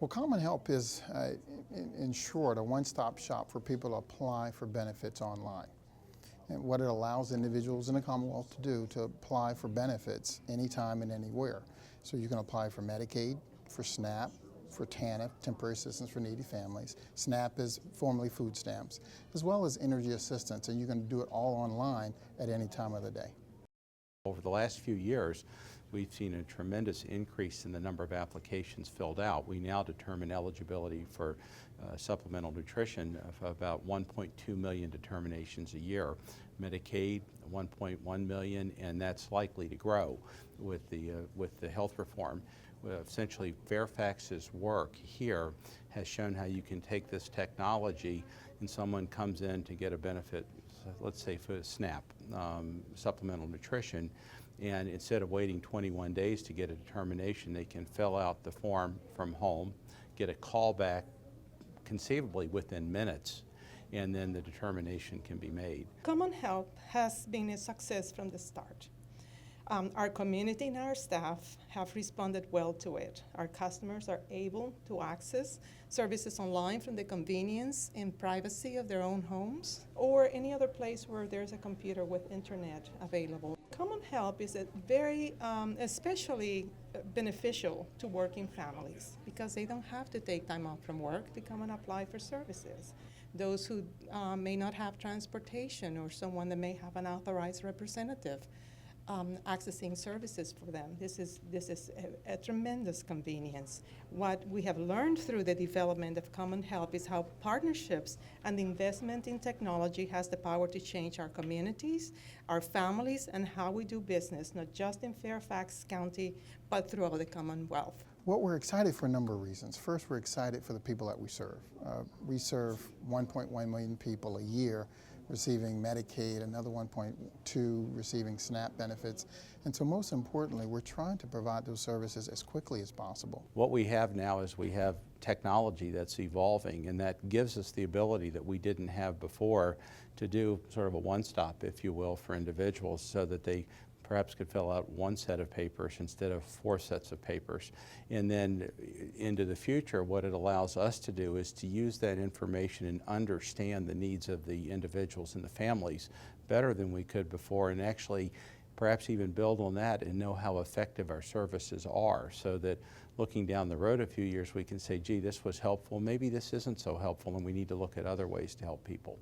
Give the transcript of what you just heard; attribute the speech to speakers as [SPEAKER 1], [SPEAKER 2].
[SPEAKER 1] Well, CommonHelp is, in short, a one-stop shop for people to apply for benefits online. And what it allows individuals in the Commonwealth to do to apply for benefits anytime and anywhere. So you can apply for Medicaid, for SNAP, for TANF, Temporary Assistance for Needy Families. SNAP is formerly food stamps, as well as energy assistance, and you can do it all online at any time of the day.
[SPEAKER 2] Over the last few years, we've seen a tremendous increase in the number of applications filled out. We now determine eligibility for supplemental nutrition of about 1.2 million determinations a year. Medicaid, 1.1 million, and that's likely to grow with the health reform. Essentially, Fairfax's work here has shown how you can take this technology and someone comes in to get a benefit, let's say for SNAP, supplemental nutrition, and instead of waiting 21 days to get a determination, they can fill out the form from home, get a call back conceivably within minutes, and then the determination can be made.
[SPEAKER 3] CommonHelp has been a success from the start. Our community and our staff have responded well to it. Our customers are able to access services online from the convenience and privacy of their own homes or any other place where there's a computer with internet available. CommonHelp is very especially beneficial to working families because they don't have to take time off from work to come and apply for services. Those who may not have transportation or someone that may have an authorized representative accessing services for them. This is a tremendous convenience. What we have learned through the development of CommonHelp is how partnerships and investment in technology has the power to change our communities, our families, and how we do business, not just in Fairfax County, but throughout the Commonwealth.
[SPEAKER 1] Well, we're excited for a number of reasons. First, we're excited for the people that we serve. We serve 1.1 million people a year receiving Medicaid, another 1.2 receiving SNAP benefits. And so most importantly, we're trying to provide those services as quickly as possible.
[SPEAKER 2] What we have now is we have technology that's evolving, and that gives us the ability that we didn't have before to do sort of a one-stop, if you will, for individuals so that they perhaps could fill out one set of papers instead of 4 sets of papers. And then into the future, what it allows us to do is to use that information and understand the needs of the individuals and the families better than we could before, and actually perhaps even build on that and know how effective our services are, so that looking down the road a few years we can say, gee, this was helpful, maybe this isn't so helpful, and we need to look at other ways to help people.